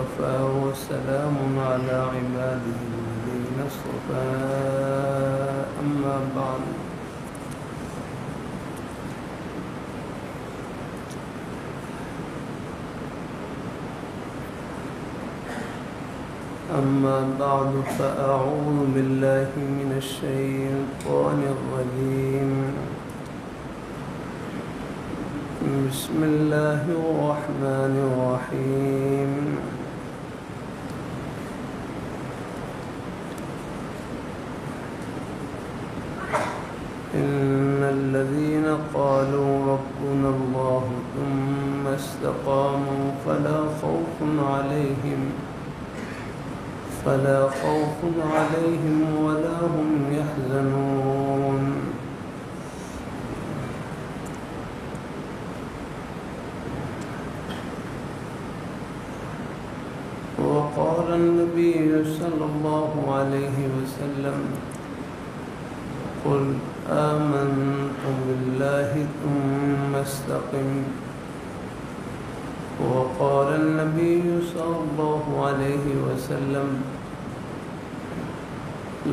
اصطفى وسلام على عباده الذين اصطفى أما بعد فأعوذ بالله من الشيطان الرجيم بسم الله الرحمن الرحيم إن الذين قالوا ربنا الله ثم استقاموا فلا خوف عليهم ولا هم يحزنون وقال النبي صلى الله عليه وسلم قل آمنت بالله ثم استقم وقال النبي صلى الله عليه وسلم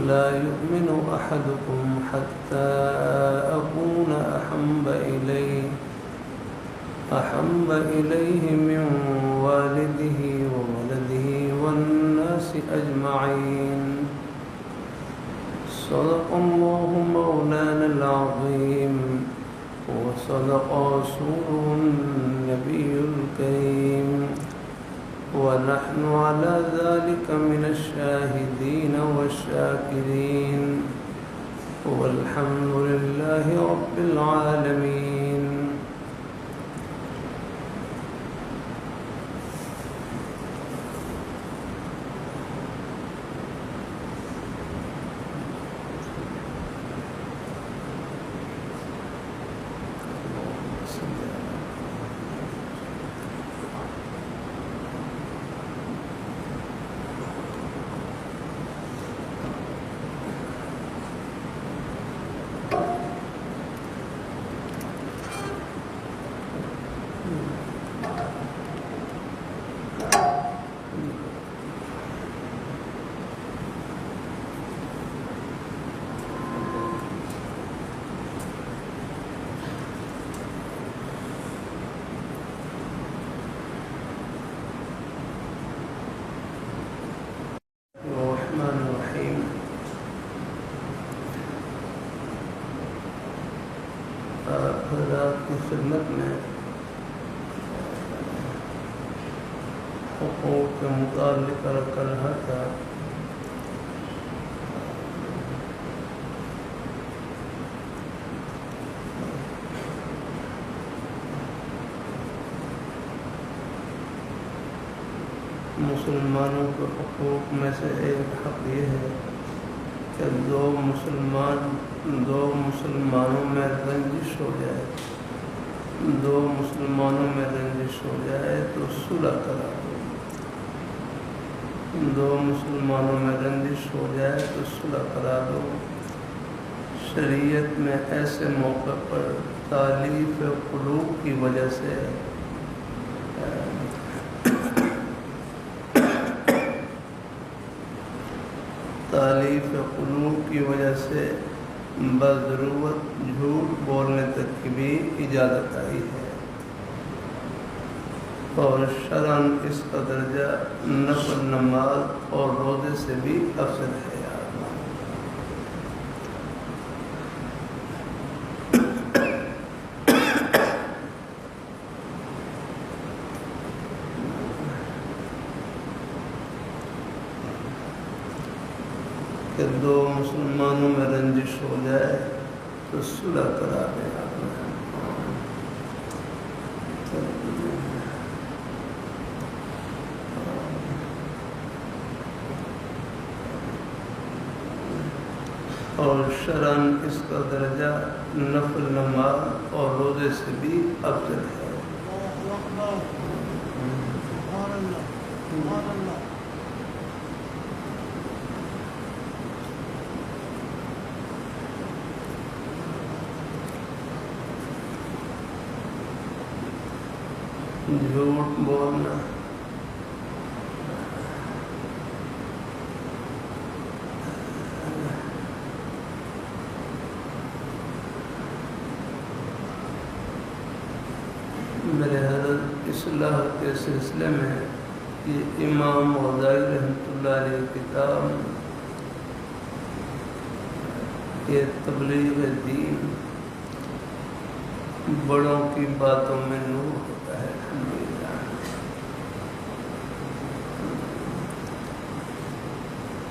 لا يؤمن أحدكم حتى أكون أحب إليه من والده وولده والناس أجمعين صدق الله مولانا العظيم وصدق رسوله النبي الكريم ونحن على ذلك من الشاهدين والشاكرين والحمد لله رب العالمين حضرات کی خدمت میں حقوق کے متعلق رکھ رہا تھا. مسلمانوں کے حقوق میں سے ایک حق یہ ہے کہ دو مسلمانوں میں رنجش ہو جائے تو صلح کرا دو. دو مسلمانوں میں رنجش ہو جائے تو صلح کرا دو. شریعت میں ایسے موقع پر تالیف قلوب کی وجہ سے بضرورت جھوٹ بولنے تک کی بھی اجازت آئی ہے اور شرعاً اس کا درجہ نفل نماز اور روزے سے بھی افضل ہے. کہ دو مسلمانوں میں رنجش ہو جائے تو صلح کرا دیں. اور شرعاً اس کا درجہ نفل نماز اور روزے سے بھی افضل ہے. جھوٹ بولنا اصلاح کے سلسلے میں یہ امام غزالی رحمۃ اللہ علیہ کتاب یہ تبلیغ دین بڑوں کی باتوں میں نور ہوتا ہے الحمدللہ۔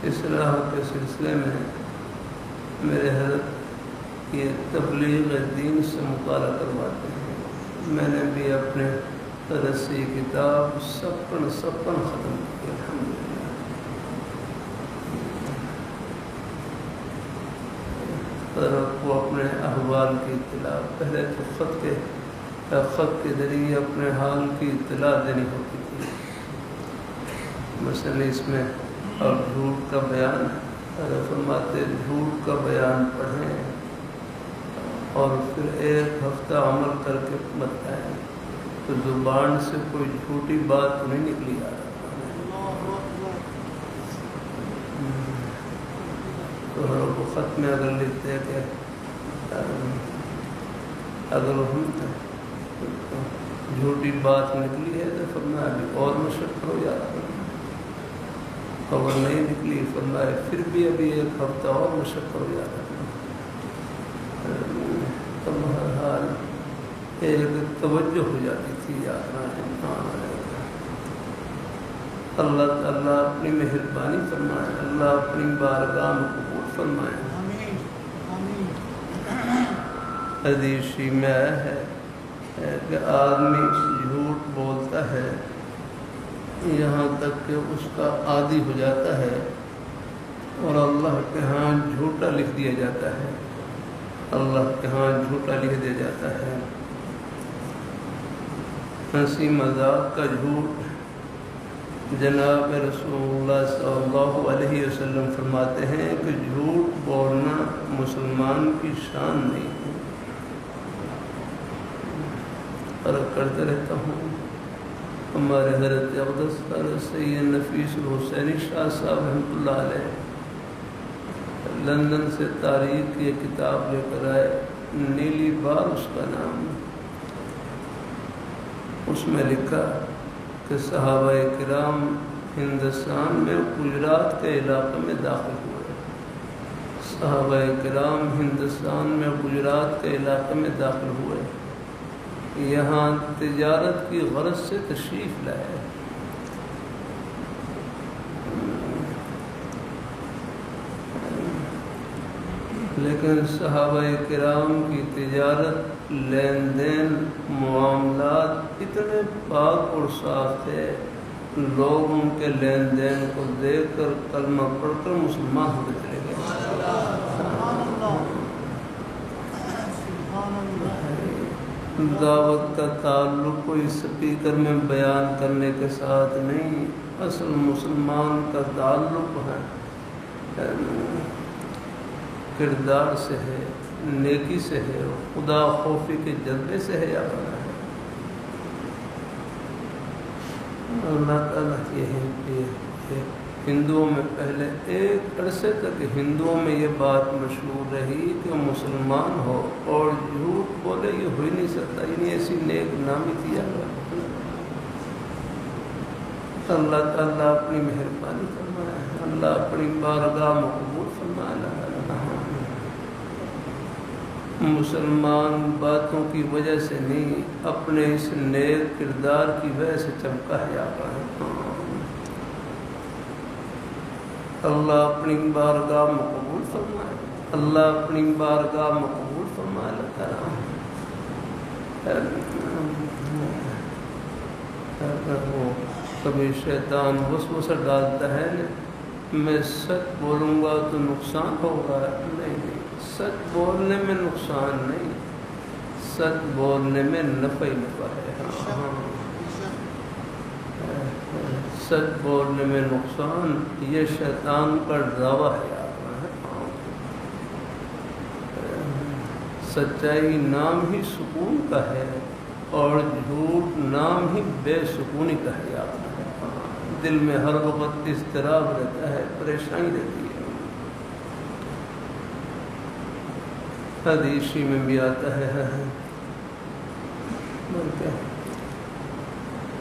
اصلاح کے سلسلے میں میرے حضرت یہ تبلیغ دین سے مطالعہ کرواتے ہیں، میں نے بھی اپنے رسی کتاب سپن ختم کی الحمدللہ۔ حضرت کو اپنے احوال کی اطلاع، پہلے تو خط کے ذریعے اپنے حال کی اطلاع دینی ہوتی تھی، مثلا اس میں اور جھوٹ کا بیان فرماتے جھوٹ کا بیان پڑھیں اور پھر ایک ہفتہ عمل کر کے بتائیں تو زبان سے کوئی جھوٹی بات نہیں نکلی آ رہا۔ تو ہم خط میں اگر لکھتے ہیں کہ اگر ہم جھوٹی بات نکلی ہے تو فرمایا ابھی اور مشق ہو جاتا، خبر نہیں نکلی فرمایا پھر بھی ابھی ایک ہفتہ اور مشق ہو جاتا۔ تو ہر حال ایک توجہ ہو جاتی تھی یاترا اللہ تعالیٰ اپنی مہربانی فرمائے، اللہ اپنی بارگاہ میں قبول فرمائے۔ حدیث میں آیا ہے کہ آدمی جھوٹ بولتا ہے یہاں تک کہ اس کا عادی ہو جاتا ہے اور اللہ کے ہاں جھوٹا لکھ دیا جاتا ہے، اللہ کے ہاں جھوٹا لکھ دیا جاتا ہے۔ ہنسی مذاق کا جھوٹ، جناب رسول اللہ صلی اللہ علیہ وسلم فرماتے ہیں کہ جھوٹ بولنا مسلمان کی شان نہیں ہے۔ فرق کرتے رہتا ہوں، ہمارے حضرت اقدس حضرت سید نفیس الحسینی شاہ صاحب رحمۃ اللہ علیہ لندن سے تاریخ کی ایک کتاب لے کر آئے، نیلی بار اس کا نام، اس میں لکھا کہ صحابہ کرام ہندوستان میں گجرات کے علاقے میں داخل ہوئے، صحابہ کرام ہندوستان میں گجرات کے علاقے میں داخل ہوئے، یہاں تجارت کی غرض سے تشریف لائے، لیکن صحابہ کرام کی تجارت، لین دین، معاملات اتنے پاک اور صاف تھے، لوگ ان کے لین دین کو دیکھ کر کلمہ پڑھ کر مسلمان ہوتے چلے گئے۔ دعوت کا تعلق کوئی اسپیکر میں بیان کرنے کے ساتھ نہیں، اصل مسلمان کا تعلق ہے کردار سے ہے، نیکی سے ہے، خدا خوفی کے جذبے سے ہے، آنا ہے۔ اللہ تعالیٰ یہ ہے کہ ہندوؤں میں پہلے ایک عرصے تک ہندوؤں میں یہ بات مشہور رہی کہ مسلمان ہو اور جھوٹ بولے یہ ہو ہی نہیں سکتا، یعنی ایسی نیک نامی کیا گیا۔ اللہ تعالیٰ اپنی مہربانی فرمائے، اللہ اپنی بارگاہ مقبول فرمائے۔ مسلمان باتوں کی وجہ سے نہیں، اپنے اس نیک کردار کی وجہ سے چمکا ہے آقا ہے۔ اللہ اپنی بارگاہ مقبول فرمائے، اللہ اپنی بارگاہ مقبول فرمائے۔ کبھی شیطان وسوسہ ڈالتا ہے میں سچ بولوں گا تو نقصان ہوگا، نہیں، سچ بولنے میں نقصان نہیں، سچ بولنے میں نفع ہی نفع ہے۔ سچ بولنے میں نقصان یہ شیطان کا ڈراوا ہے۔ سچائی نام ہی سکون کا ہے اور جھوٹ نام ہی بے سکونی کا ہے۔ دل میں ہر وقت اضطراب رہتا ہے، پریشانی رہتی ہے۔ حدیث میں بھی آتا ہے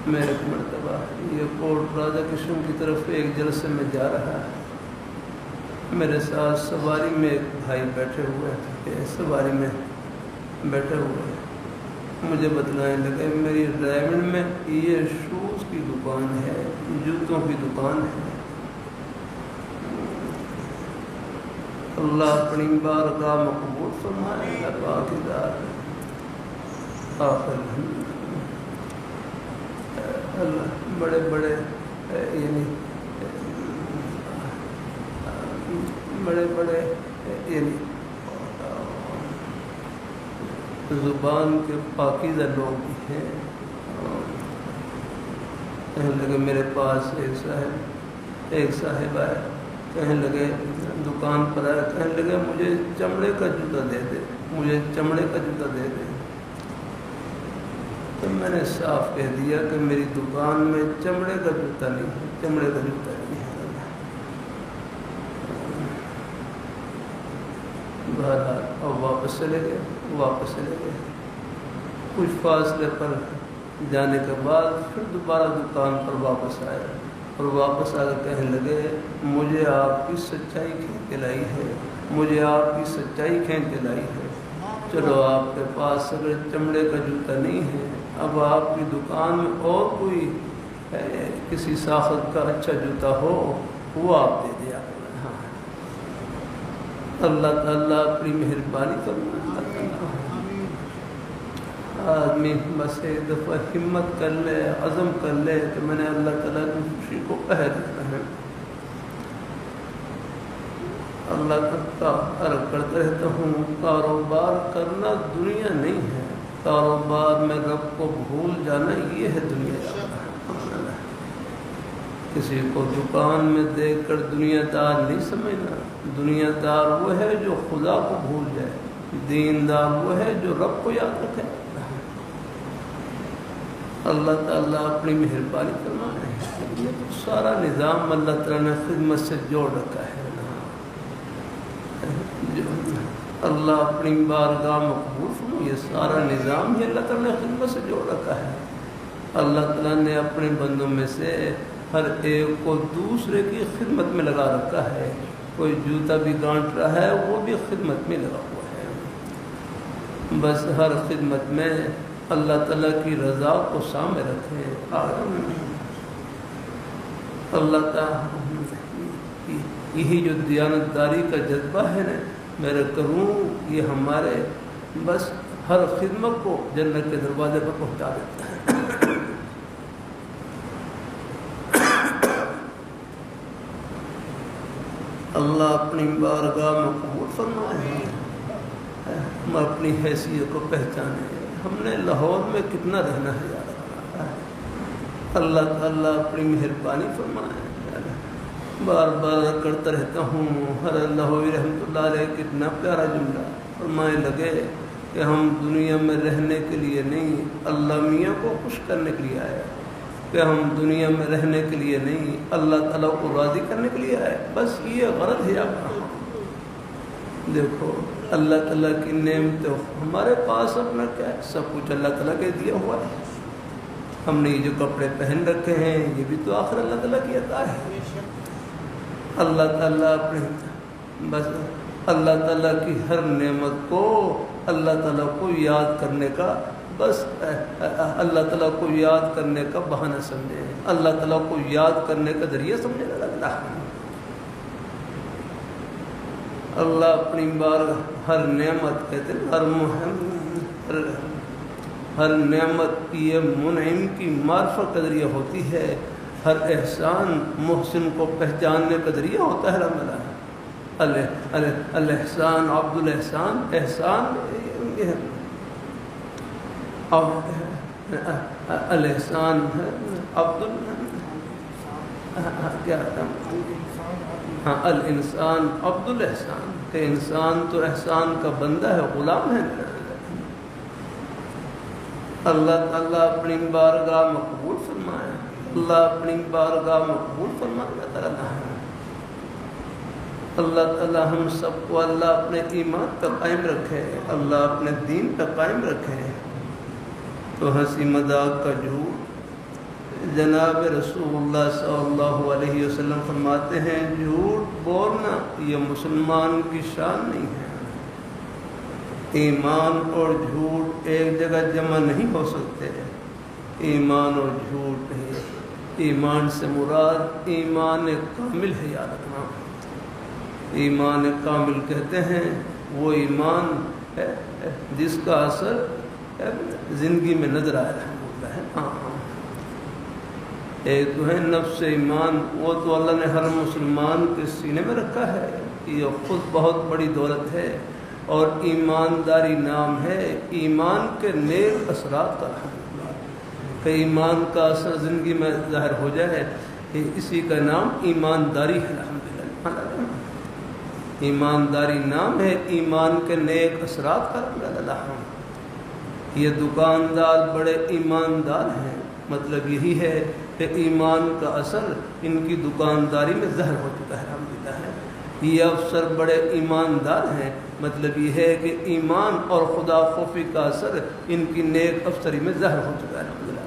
میں ایک مرتبہ یہ کوٹ راجا کشن کی طرف ایک جلسے میں جا رہا ہے، میرے ساتھ سواری میں ایک بھائی بیٹھے ہوئے تھے، سواری میں بیٹھے ہوئے مجھے بتلانے لگے میری ڈرائیونگ میں یہ شوز کی دکان ہے، جوتوں کی دکان ہے، اللہ اپنی بارگاہ مقبول فرمائے گا پاکیزہ آخر اللہ بڑے بڑے یعنی بڑے بڑے یعنی زبان کے پاکیزہ لوگ بھی ہیں۔ کہنے لگے میرے پاس ایک صاحب آئے، کہنے لگے دکان پر آئے، کہنے لگے مجھے چمڑے کا جوتا دے دے، مجھے چمڑے کا جوتا دے دے۔ تو میں نے صاف کہہ دیا کہ میری دکان میں چمڑے کا جوتا نہیں ہے، چمڑے کا جوتا نہیں ہے۔ بہرحال اور واپس چلے گئے، کچھ فاصلے پر جانے کے بعد پھر دوبارہ دکان پر واپس آئے اور واپس آ کر کہنے لگے مجھے آپ کی سچائی کھینچ کے لائی ہے، مجھے آپ کی سچائی کھینچ کے لائی ہے۔ چلو آپ کے پاس اگر چمڑے کا جوتا نہیں ہے، اب آپ کی دکان میں اور کوئی کسی ساخت کا اچھا جوتا ہو وہ آپ دے دیا۔ اللہ تعالیٰ اپنی مہربانی فرمائے۔ آدمی بس ایک دفعہ ہمت کر لے، عزم کر لے کہ میں نے اللہ تعالیٰ کی خوشی کو پہل کرنا ہے۔ اللہ کا عرض کرتا رہتا ہوں، کاروبار کرنا دنیا نہیں ہے، کاروبار میں رب کو بھول جانا یہ ہے دنیا۔ کسی کو دکان میں دیکھ کر دنیا دار نہیں سمجھنا، دنیا دار وہ ہے جو خدا کو بھول جائے، دیندار وہ ہے جو رب کو یاد رکھے۔ اللہ تعالیٰ اپنی مہربانی فرمائے۔ یہ تو سارا نظام اللہ تعالیٰ نے خدمت سے جوڑ رکھا ہے۔ اللہ اپنی بارگاہ مقبول فرمائے، یہ سارا نظام ہی اللہ تعالیٰ نے خدمت سے جوڑ رکھا ہے۔ اللہ تعالیٰ نے اپنے بندوں میں سے ہر ایک کو دوسرے کی خدمت میں لگا رکھا ہے۔ کوئی جوتا بھی گانٹ رہا ہے وہ بھی خدمت میں لگا ہوا ہے۔ بس ہر خدمت میں اللہ تعالیٰ کی رضا کو سامنے رکھے۔ اللہ تعالیٰ یہی جو دیانتداری کا جذبہ ہے نا، میرے کروں یہ ہمارے بس ہر خدمت کو جنت کے دروازے پر پہنچا دیتا ہے۔ اللہ اپنی بارگاہ میں قبول فرمائے، ہم اپنی حیثیت کو پہچانے۔ ہم نے لاہور میں کتنا رہنا ہے یار، اللہ تعالیٰ اپنی مہربانی فرمائے۔ بار بار کرتا رہتا ہوں، ہر لاہوری رحمۃ اللہ علیہ کتنا پیارا جملہ فرمائے لگے کہ ہم دنیا میں رہنے کے لیے نہیں، اللہ میاں کو خوش کرنے کے لیے آئے، کہ ہم دنیا میں رہنے کے لیے نہیں، اللہ تعالیٰ کو راضی کرنے کے لیے آئے۔ بس یہ غرض ہے آپ کا۔ دیکھو اللہ تعالیٰ کی نعمتیں ہمارے پاس اپنا کیا ہے، سب کچھ اللہ تعالیٰ کے دیا ہوا ہے۔ ہم نے یہ جو کپڑے پہن رکھے ہیں یہ بھی تو آخر اللہ تعالیٰ کی عطا ہے۔ اللہ تعالیٰ اپنے بس اللہ تعالیٰ کی ہر نعمت کو اللہ تعالیٰ کو یاد کرنے کا، بس اللہ تعالیٰ کو یاد کرنے کا بہانہ سمجھے، اللہ تعالیٰ کو یاد کرنے کا ذریعہ سمجھے لگتا ہے۔ اللہ اپنی بار ہر نعمت کہتے ہیں، ہر نعمت یہ منعم کی معرفت کا ذریعہ ہوتی ہے، ہر احسان محسن کو پہچاننے کا ذریعہ ہوتا ہے۔ الاحسان عبد الاحسان، احسان الاحسان عبد کیا ہاں الانسان عبد الاحسان، کہ انسان تو احسان کا بندہ ہے، غلام ہے۔ اللہ تعالیٰ اپنی بارگاہ مقبول فرمائے، اللہ اپنی بارگاہ مقبول فرمانے تعالیٰ ہے۔ اللہ تعالیٰ ہم سب کو اللہ اپنے ایمان پر قائم رکھے، اللہ اپنے دین پر قائم رکھے۔ تو ہنسی مذاق کا جھوٹ جناب رسول اللہ صلی اللہ علیہ وسلم فرماتے ہیں جھوٹ بولنا یہ مسلمان کی شان نہیں ہے۔ ایمان اور جھوٹ ایک جگہ جمع نہیں ہو سکتے، ایمان اور جھوٹ نہیں۔ ایمان سے مراد ایمان کامل ہے، یاد رکھنا۔ ایمان کامل کہتے ہیں وہ ایمان ہے جس کا اثر زندگی میں نظر آ رہا ہے۔ ایک تو ہے نفس ایمان، وہ تو اللہ نے ہر مسلمان کے سینے میں رکھا ہے، یہ خود بہت بڑی دولت ہے۔ اور ایمانداری نام ہے ایمان کے نیک اثرات کا، کہ ایمان کا اثر زندگی میں ظاہر ہو جائے، اسی کا نام ایمانداری ہے۔ الحمدللہ ایمانداری نام ہے ایمان کے نیک اثرات کا۔ یہ دکاندار بڑے ایماندار ہیں، مطلب یہی ہے کہ ایمان کا اثر ان کی دکانداری میں ظاہر ہو چکا ہے۔ الحمدللہ یہ افسر بڑے ایماندار ہیں، مطلب یہ ہے کہ ایمان اور خدا خوفی کا اثر ان کی نیک افسری میں ظاہر ہو چکا ہے۔ الحمدللہ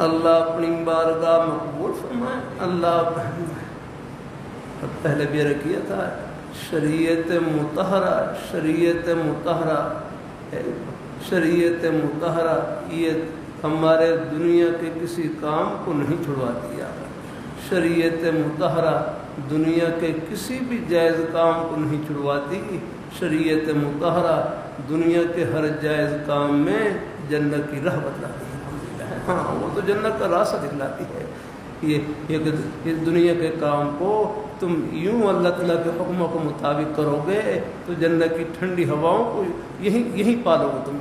اللہ اپنی بارگاہ مقبول فرمائے۔ اللہ پہلے بھی رکھیا تھا شریعت مطہرہ، شریعت مطہرہ، شریعت مطہرہ یہ ہمارے دنیا کے کسی کام کو نہیں چھڑوا دیا۔ شریعت مطہرہ دنیا کے کسی بھی جائز کام کو نہیں چھڑواتی۔ شریعت مطہرہ دنیا کے ہر جائز کام میں جنت کی راہ بتلاتی ہے۔ ہاں وہ تو جنت کا راستہ دکھلاتی ہے۔ یہ دنیا کے کام کو تم یوں اللہ تعالیٰ کے حکموں کے مطابق کرو گے تو جنت کی ٹھنڈی ہواؤں کو یہیں پالو گے تم۔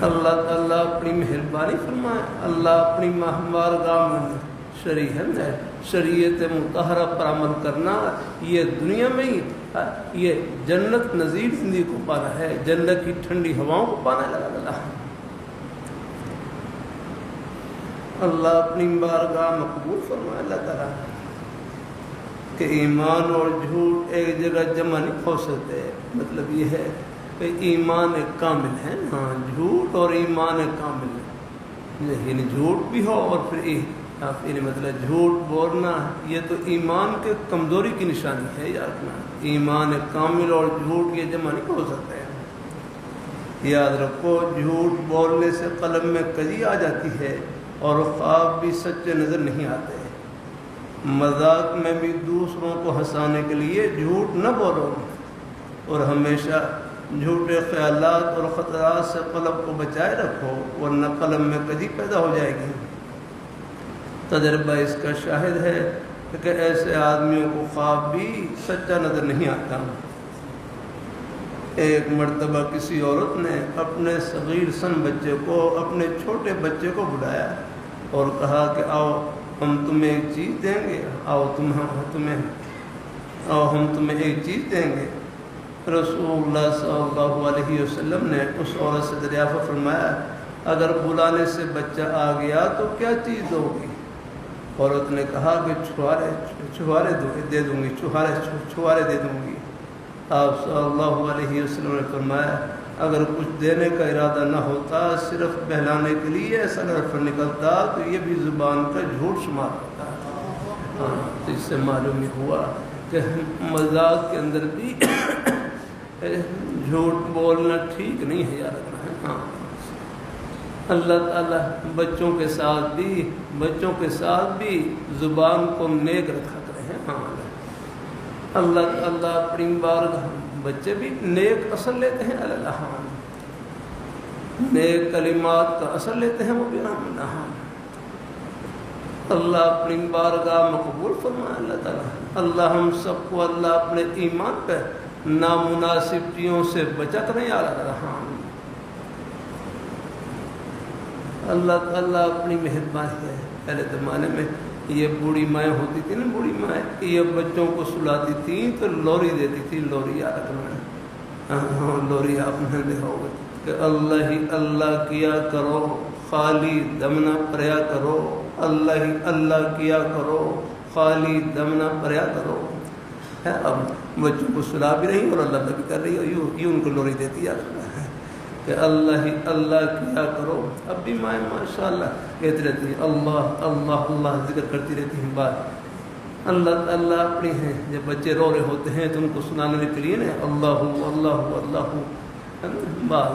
اللہ تعالیٰ اپنی مہربانی فرمائے، اللہ اپنی بارگاہ میں شریعت مطہرہ پر عمل کرنا یہ دنیا میں ہی یہ جنت نظیر زندگی کو پانا ہے، جنت کی ٹھنڈی ہواؤں کو پانا ہے۔ اللہ اپنی بارگاہ مقبول فرمائے۔ اللہ تعالیٰ کہ ایمان اور جھوٹ ایک جگہ جمع نہیں ہو سکتے، مطلب یہ ہے کہ ایمان کامل ہے، ہاں جھوٹ اور ایمان کامل ہے، یعنی جھوٹ بھی ہو اور پھر یعنی مطلب جھوٹ بولنا یہ تو ایمان کے کمزوری کی نشانی ہے۔ یاد رکھنا ایمان کامل اور جھوٹ یہ جمع نہیں ہو سکتے۔ یاد رکھو جھوٹ بولنے سے قلب میں کجی آ جاتی ہے اور خواب بھی سچے نظر نہیں آتے۔ مذاق میں بھی دوسروں کو ہنسانے کے لیے جھوٹ نہ بولو اور ہمیشہ جھوٹے خیالات اور خطرات سے قلب کو بچائے رکھو، ورنہ قلب میں کجی پیدا ہو جائے گی۔ تجربہ اس کا شاہد ہے کہ ایسے آدمیوں کو خواب بھی سچا نظر نہیں آتا۔ ایک مرتبہ کسی عورت نے اپنے صغیر سن بچے کو، اپنے چھوٹے بچے کو بلایا اور کہا کہ آؤ ہم تمہیں ایک چیز دیں گے، آؤ ہم تمہیں ایک چیز دیں گے۔ رسول اللہ صلی اللہ علیہ وسلم نے اس عورت سے دریافت فرمایا اگر بلانے سے بچہ آ گیا تو کیا چیز دو گی؟ عورت نے کہا کہ چھوارے دے دوں گی، چھوارے دے دوں گی۔ آپ صلی اللہ علیہ وسلم نے فرمایا اگر کچھ دینے کا ارادہ نہ ہوتا، صرف بہلانے کے لیے ایسا لفظ نکلتا تو یہ بھی زبان کا جھوٹ شمار ہوتا ہے۔ ہاں تو اس سے معلوم ہی ہوا کہ مذاق کے اندر بھی جھوٹ بولنا ٹھیک نہیں ہے، یاد رکھنا ہے۔ ہاں اللہ تعالیٰ بچوں کے ساتھ بھی زبان کو نیک رکھا کرے ہیں۔ ہاں اللہ اپنی بارگاہ بچے بھی نیک اثر لیتے ہیں، اللہ ہاں نیک کلمات کا اثر لیتے ہیں وہ بھی الحمدللہ۔ ہاں اللہ اپنی بارگاہ مقبول فرمائے۔ اللہ تعالیٰ اللہ ہم سب کو اللہ اپنے ایمان پہ نامناسب چیزوں سے بچا کریں، یا اللہ ہاں اللہ تعالیٰ اپنی مہربانی ہے۔ پہلے زمانے میں یہ بوڑھی مائیں ہوتی تھی نا، بوڑھی مائیں یہ بچوں کو سلاتی تھیں تو لوری دیتی تھی، لوری یاد رکھنا ہاں لوری آپ نے دیکھا ہوگا کہ اللہ ہی اللہ کیا کرو، خالی دم نہ پریا کرو، اللہ ہی اللہ کیا کرو، خالی دم نہ پریا کرو۔ اب بچوں کو سلا بھی رہی اور اللہ بھی کر رہی ہے، یوں ان کو لوری دیتی یاد رکھنا ہے۔ کہ اللہ ہی اللہ کیا کرو. اب بھی مائیں ماشاء اللہ کہتی رہتی ہیں اللہ اللہ اللہ ذکر کرتی رہتی ہیں. بات اللہ اللہ اپنی ہیں. جب بچے رو رہے ہوتے ہیں تو ان کو سنانے کے لیے نا اللہ اللہ اللہ بات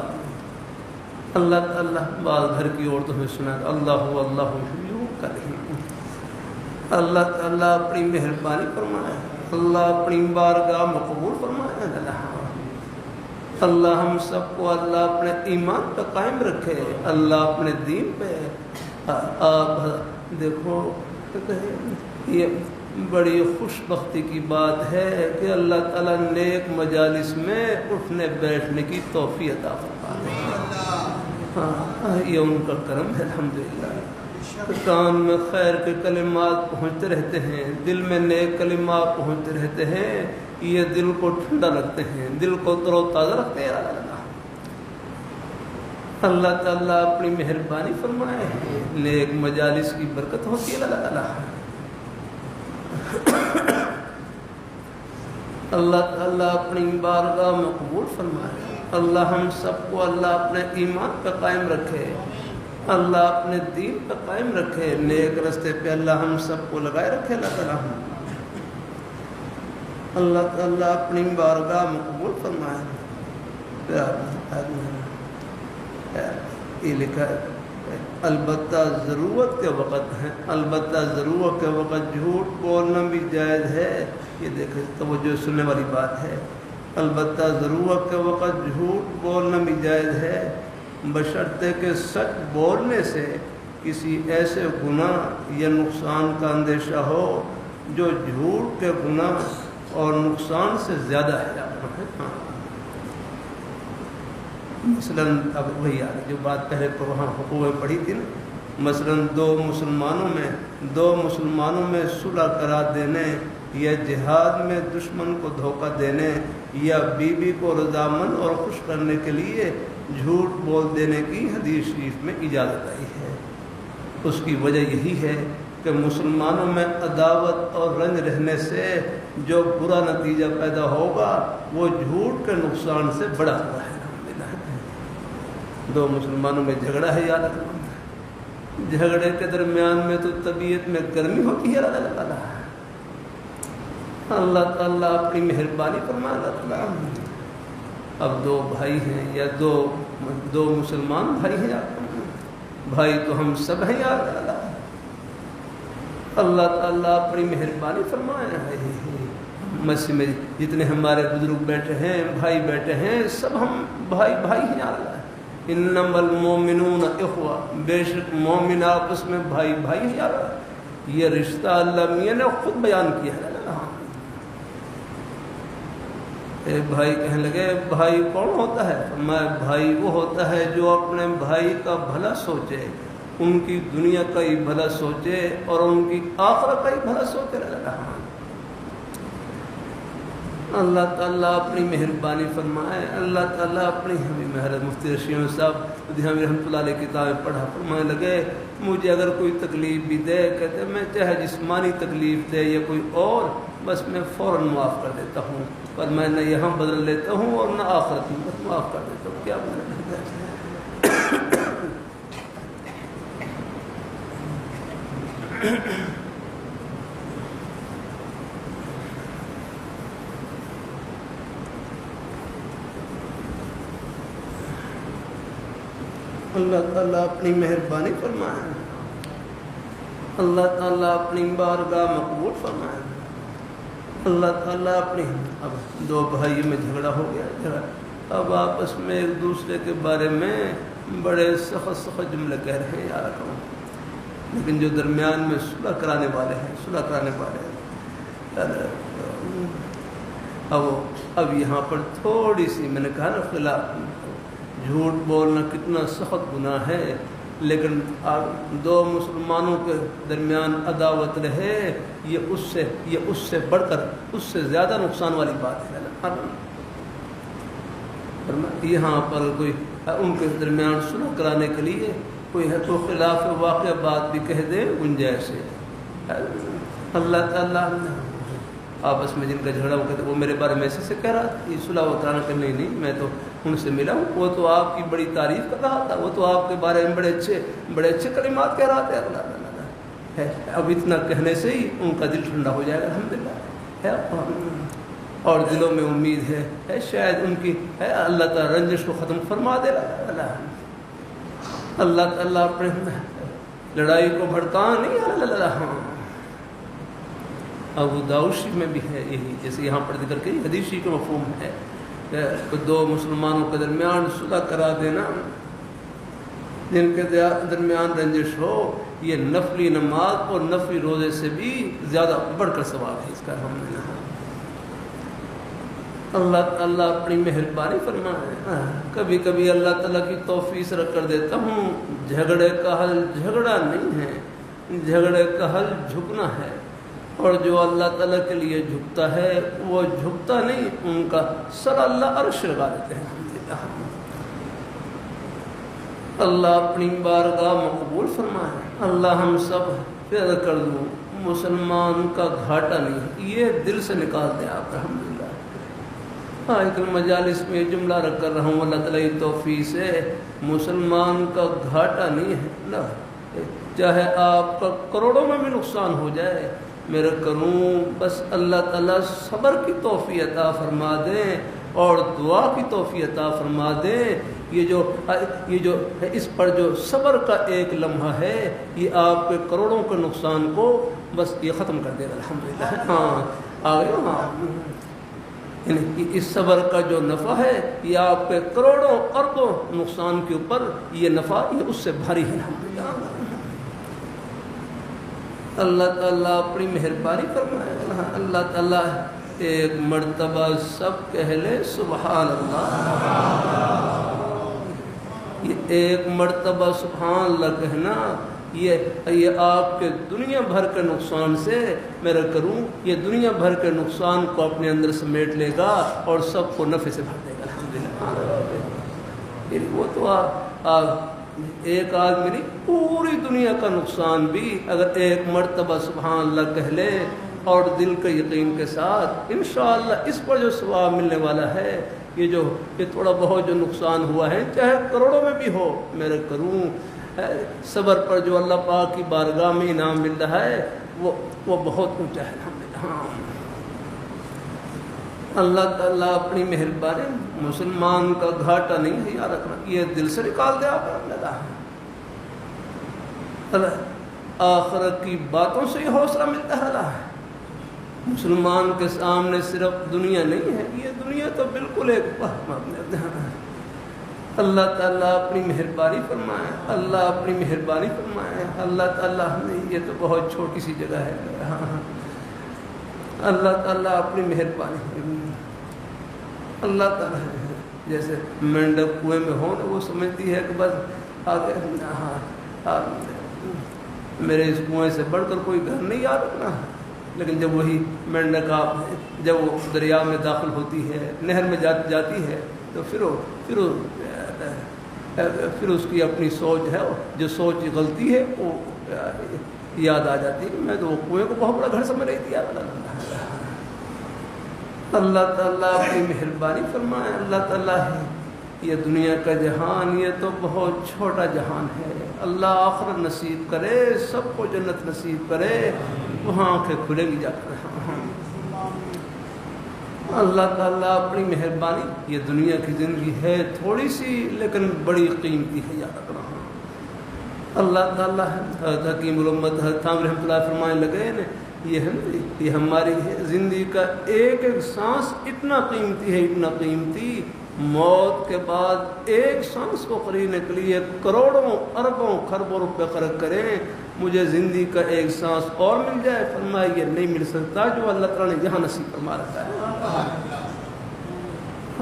اللہ اللہ بعض گھر کی عورتوں میں سنا اللہ اللہ یوں کر رہی ہیں. اللہ تعالیٰ اپنی مہربانی فرمائے. اللہ اپنی بارگاہ مقبول فرمائے. اللہ ہم سب کو اللہ اپنے ایمان پہ قائم رکھے. اللہ اپنے دین پہ. آپ دیکھو یہ بڑی خوش بختی کی بات ہے کہ اللہ تعالیٰ نیک مجالس میں اٹھنے بیٹھنے کی توفیق عطا فرمائے. ہاں یہ ان کا کرم ہے الحمدللہ. کان میں خیر کے کلمات پہنچتے رہتے ہیں, دل میں نیک کلمات پہنچتے رہتے ہیں. یہ دل کو ٹھنڈا رکھتے ہیں, دل کو تر و تازہ رکھتے ہیں. اللہ تعالیٰ اپنی مہربانی فرمائے. نیک مجالس کی برکت ہوتی ہے اللہ تعالیٰ. اللہ تعالیٰ اپنی بارگاہ مقبول فرمائے. اللہ ہم سب کو اللہ اپنے ایمان پہ قائم رکھے. اللہ اپنے دین پہ قائم رکھے. نیک رستے پہ اللہ ہم سب کو لگائے رکھے. اللہ تعالیٰ اللہ تعالیٰ اپنی بارگاہ مقبول فرمائے. یہ لکھا ہے البتہ ضرورت کے وقت ہے, البتہ ضرورت کے وقت جھوٹ بولنا بھی جائز ہے. یہ دیکھیں توجہ سننے والی بات ہے. البتہ ضرورت کے وقت جھوٹ بولنا بھی جائز ہے بشرطے کہ سچ بولنے سے کسی ایسے گناہ یا نقصان کا اندیشہ ہو جو جھوٹ کے گناہ اور نقصان سے زیادہ ہے. مثلاً اب وہی آگے جو بات پہلے تو وہاں حقوق پڑھی تھی نا, مثلاً دو مسلمانوں میں صلح کرا دینے یا جہاد میں دشمن کو دھوکہ دینے یا بیوی کو رضامند اور خوش کرنے کے لیے جھوٹ بول دینے کی حدیث شریف میں اجازت آئی ہے. اس کی وجہ یہی ہے کہ مسلمانوں میں عداوت اور رنج رہنے سے جو برا نتیجہ پیدا ہوگا وہ جھوٹ کے نقصان سے بڑا ہوا ہے. دو مسلمانوں میں جھگڑا ہے, یاد رکھنا جھگڑے کے درمیان میں تو طبیعت میں گرمی ہوتی ہے. اللہ تعالیٰ اپنی مہربانی فرما. اللہ تعالیٰ اب دو بھائی ہیں یا دو مسلمان بھائی ہیں, بھائی تو ہم سب ہیں یار. اللہ تعالیٰ اپنی مہربانی فرمائے. مسجد میں جتنے ہمارے بزرگ بیٹھے ہیں, بھائی بیٹھے ہیں, سب ہم بھائی ہیں یار. انما المومنون اخوہ, بے شک مومن آپس میں بھائی ہیں یار. یہ رشتہ اللہ میاں نے خود بیان کیا ہے. بھائی کہنے لگے بھائی کون ہوتا ہے؟ بھائی وہ ہوتا ہے جو اپنے بھائی کا بھلا سوچے, ان کی دنیا کا ہی بھلا سوچے اور ان کی آخرت کا ہی بھلا سوچے. اللہ تعالیٰ اپنی مہربانی فرمائے. اللہ تعالیٰ اپنی ہمیں حضرت مفتی رشید صاحب دھیامی رحمۃ اللہ علیہ کتابیں پڑھا فرمانے لگے مجھے اگر کوئی تکلیف بھی دے, کہتے میں چاہے جسمانی تکلیف دے یا کوئی اور, بس میں فوراً معاف کر دیتا ہوں, پر میں نہ یہاں بدل لیتا ہوں اور نہ آخرت میں, بس معاف کر دیتا ہوں. کیا اللہ تعالیٰ اپنی مہربانی فرمائے. اللہ تعالیٰ اپنی بارگاہ مقبول فرمائے. اللہ تعالیٰ اپنی اب دو بھائی میں جھگڑا ہو گیا, اب آپس میں ایک دوسرے کے بارے میں بڑے سخت جملے کہہ رہے ہیں یار, لیکن جو درمیان میں صلح کرانے والے ہیں اب یہاں پر تھوڑی سی میں نے کہا نا خلاف, جھوٹ بولنا کتنا سخت گناہ ہے, لیکن دو مسلمانوں کے درمیان عداوت رہے یہ اس سے بڑھ کر اس سے زیادہ نقصان والی بات ہے. یہاں پر کوئی ان کے درمیان صلح کرانے کے لیے کوئی ہے تو خلاف واقع بات بھی کہہ دے گنجائش ہے. اللہ تعالیٰ آپس میں جن کا جھگڑا وہ کہتے وہ میرے بارے میں ایسے سے کہہ رہا تھا، یہ صلح و تعالیٰ کہ نہیں میں تو ان سے ملا ہوں، وہ تو آپ کی بڑی تعریف کر رہا تھا، وہ تو آپ کے بارے میں بڑے اچھے کلمات کہہ رہا تھا، اللہ ہے اب اتنا کہنے سے ہی ان کا دل ٹھنڈا ہو جائے گا الحمدللہ ہے، اور دلوں میں امید ہے شاید ان کی ہے اللہ تعالیٰ رنجش کو ختم فرما دے گا، اللہ تعالیٰ اپنے لڑائی کو بھڑکا نہیں اللہ۔ ابو داؤد میں بھی ہے یہی، جیسے یہاں پر ذکر کی حدیثی کا مفہوم ہے کہ دو مسلمانوں کے درمیان صلح کرا دینا، جن کے درمیان رنجش ہو، یہ نفلی نماز اور نفلی روزے سے بھی زیادہ بڑھ کر ثواب ہے اس کا الحمدللہ۔ اللہ تعالیٰ اپنی مہربانی فرمائے، کبھی کبھی اللہ تعالیٰ کی توفیق سے رکھ کر دیتا ہوں، جھگڑے کا حل جھگڑا نہیں ہے، جھگڑے کا حل جھکنا ہے، اور جو اللہ تعالیٰ کے لیے جھکتا ہے وہ جھکتا نہیں، ان کا سر اللہ عرش لگا دیتے ہیں۔ اللہ اپنی بارگاہ مقبول فرمائے، اللہ ہم سب پیدا کر دوں، مسلمان کا گھاٹا نہیں، یہ دل سے نکال دیں آپ الحمدللہ۔ آج مجالس میں جملہ رکھ کر رہا ہوں، اللہ تعالیٰ کی توفیق سے مسلمان کا گھاٹا نہیں ہے نا، چاہے آپ کا کروڑوں میں بھی نقصان ہو جائے، میرا کروں بس اللہ تعالیٰ صبر کی توفیق عطا فرما دیں اور دعا کی توفیق عطا فرما دیں۔ یہ جو اس پر جو صبر کا ایک لمحہ ہے، یہ آپ کے کروڑوں کے نقصان کو بس یہ ختم کر دے گا الحمدللہ۔ ہاں آگے ہاں اس صبر کا جو نفع ہے یہ آپ کے کروڑوں اربوں نقصان کے اوپر یہ نفع یہ اس سے بھاری ہے الحمدللہ۔ اللہ تعالیٰ اپنی مہربانی فرمائے، اللہ تعالیٰ ایک مرتبہ سب کہہ لے سبحان اللہ، یہ ایک مرتبہ سبحان اللہ کہنا یہ آپ کے دنیا بھر کے نقصان سے میرا کروں یہ دنیا بھر کے نقصان کو اپنے اندر سمیٹ لے گا اور سب کو نفع سے بھر دے گا الحمدللہ۔ وہ تو ایک آدمی نہیں، پوری دنیا کا نقصان بھی اگر ایک مرتبہ سبحان اللہ کہہ لے اور دل کے یقین کے ساتھ، انشاءاللہ اس پر جو ثواب ملنے والا ہے، یہ تھوڑا بہت جو نقصان ہوا ہے چاہے کروڑوں میں بھی ہو، میرا کروں صبر پر جو اللہ پاک کی بارگاہ میں انعام مل رہا ہے وہ بہت اونچا ہے الحمدللہ۔ اللہ تعالیٰ اپنی مہربانی، مسلمان کا گھاٹا نہیں ہے یاد رکھنا، یہ دل سے نکال دے آپ اللہ، آخرت کی باتوں سے یہ حوصلہ ملتا ہے اللہ۔ مسلمان کے سامنے صرف دنیا نہیں ہے، یہ دنیا تو بالکل ایک اللہ تعالیٰ اپنی مہربانی فرمائے، اللہ اپنی مہربانی فرمائے، اللہ تعالیٰ نہیں، یہ تو بہت چھوٹی سی جگہ ہے، اللہ تعالیٰ اپنی مہربانی، اللہ تعالیٰ جیسے مینڈک کنویں میں ہو وہ سمجھتی ہے کہ بس آگے میرے اس کنویں سے بڑھ کر کوئی گھر نہیں یاد رکھنا، لیکن جب وہی مینڈک جب وہ دریا میں داخل ہوتی ہے، نہر میں جاتی ہے، تو پھر اس کی اپنی سوچ ہے، جو سوچ غلطی ہے وہ یاد آ جاتی ہے، میں تو وہ کنویں کو بہت بڑا گھر سمجھ رہی تھی یار۔ اللہ تعالیٰ اپنی مہربانی فرمائے، اللہ تعالیٰ ہے یہ دنیا کا جہان یہ تو بہت چھوٹا جہان ہے، اللہ آخرت نصیب کرے، سب کو جنت نصیب کرے، وہاں آنکھیں کھلے گی جا کر۔ اللہ تعالیٰ اپنی مہربانی، یہ دنیا کی زندگی ہے تھوڑی سی لیکن بڑی قیمتی ہے یاد رکھنا۔ اللہ تعالیٰ حکیم الامت حضرت عامر رحمۃ اللہ فرمانے لگے نا، یہ ہماری زندگی کا ایک ایک سانس اتنا قیمتی ہے، اتنا قیمتی، موت کے بعد ایک سانس کو خریدنے کے لیے کروڑوں اربوں خربوں روپے خرچ کریں، مجھے زندگی کا ایک سانس اور مل جائے، فرمایا یہ نہیں مل سکتا جو اللہ تعالیٰ نے یہاں نصیب فرما رکھا ہے۔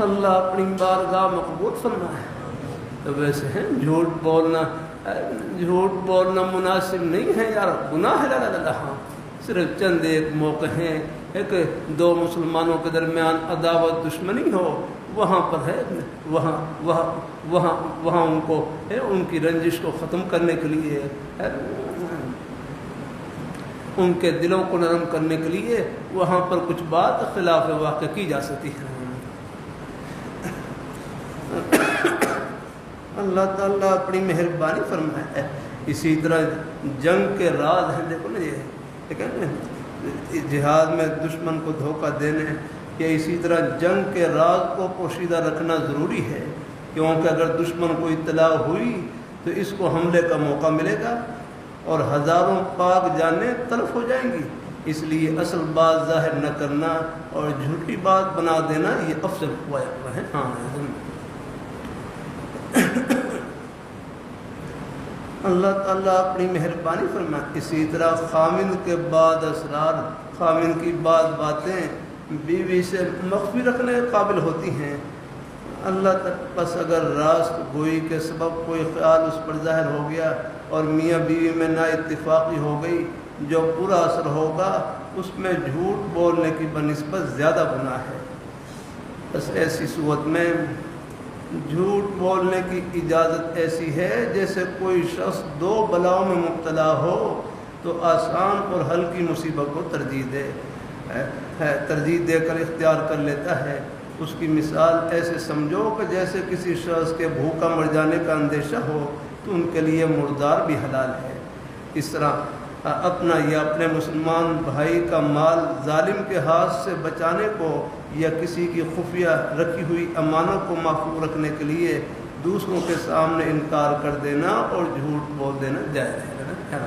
اللہ اپنی بارگاہ مقبول فرمائے۔ تو ویسے ہیں جھوٹ بولنا مناسب نہیں ہے یار، گناہ ہے اللہ، صرف چند ایک موقع ہیں کہ دو مسلمانوں کے درمیان عداوت دشمنی ہو، وہاں پر ہے وہاں ان کو ان کی رنجش کو ختم کرنے کے لیے ان کے دلوں کو نرم کرنے کے لیے وہاں پر کچھ بات خلاف واقع کی جا سکتی ہے۔ اللہ تعالیٰ اپنی مہربانی فرمائے۔ اسی طرح جنگ کے راز ہیں، دیکھو نا یہ جہاد میں دشمن کو دھوکہ دینے یا اسی طرح جنگ کے راز کو پوشیدہ رکھنا ضروری ہے، کیونکہ اگر دشمن کو اطلاع ہوئی تو اس کو حملے کا موقع ملے گا اور ہزاروں پاک جانیں تلف ہو جائیں گی۔ اس لیے اصل بات ظاہر نہ کرنا اور جھوٹی بات بنا دینا یہ افضل ہوا ہے۔ اللہ تعالیٰ اپنی مہربانی فرمائے۔ اسی طرح خامند کے بعد اسرار، خامند کی بعض باتیں بیوی سے مخفی رکھنے قابل ہوتی ہیں۔ اللہ تک بس اگر راست گوئی کے سبب کوئی خیال اس پر ظاہر ہو گیا اور میاں بیوی میں نا اتفاقی ہو گئی، جو برا اثر ہوگا اس میں جھوٹ بولنے کی بنسبت زیادہ گناہ ہے۔ بس ایسی صورت میں جھوٹ بولنے کی اجازت ایسی ہے جیسے کوئی شخص دو بلاؤں میں مبتلا ہو تو آسان اور ہلکی مصیبت کو ترجیح دے کر اختیار کر لیتا ہے۔ اس کی مثال ایسے سمجھو کہ جیسے کسی شخص کے بھوکا مر جانے کا اندیشہ ہو تو ان کے لیے مردار بھی حلال ہے۔ اس طرح اپنا یا اپنے مسلمان بھائی کا مال ظالم کے ہاتھ سے بچانے کو یا کسی کی خفیہ رکھی ہوئی امانوں کو محفوظ رکھنے کے لیے دوسروں کے سامنے انکار کر دینا اور جھوٹ بول دینا جائز ہے۔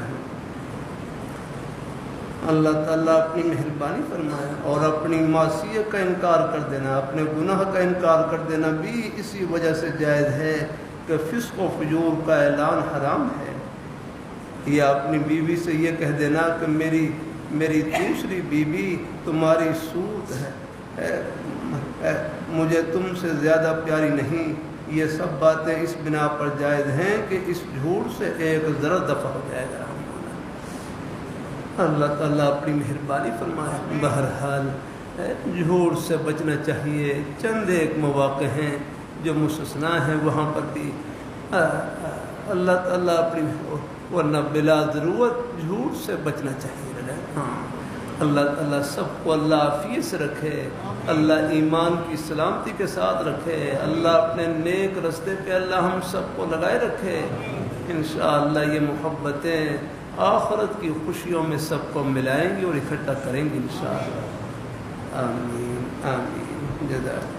اللہ تعالیٰ اپنی مہربانی فرمائے۔ اور اپنی معصیت کا انکار کر دینا، اپنے گناہ کا انکار کر دینا بھی اسی وجہ سے جائز ہے کہ فسق و فجور کا اعلان حرام ہے۔ یا اپنی بیوی سے یہ کہہ دینا کہ میری دوسری بیوی تمہاری سوت ہے، مجھے تم سے زیادہ پیاری نہیں، یہ سب باتیں اس بنا پر جائز ہیں کہ اس جھوٹ سے ایک ذرا دفع ہو جائے گا۔ اللہ تعالیٰ اپنی مہربانی فرمائے۔ بہرحال جھوٹ سے بچنا چاہیے۔ چند ایک مواقع ہیں جو مستثنا ہیں، وہاں پر بھی اللہ تعالیٰ اپنی ورنہ بلا ضرورت جھوٹ سے بچنا چاہیے۔ اللہ تعالیٰ سب کو اللہ عافیت سے رکھے، اللہ ایمان کی سلامتی کے ساتھ رکھے، اللہ اپنے نیک رستے پہ اللہ ہم سب کو لگائے رکھے۔ انشاءاللہ یہ محبتیں آخرت کی خوشیوں میں سب کو ملائیں گی اور اکٹھا کریں گی انشاءاللہ۔ آمین آمین۔ جزاک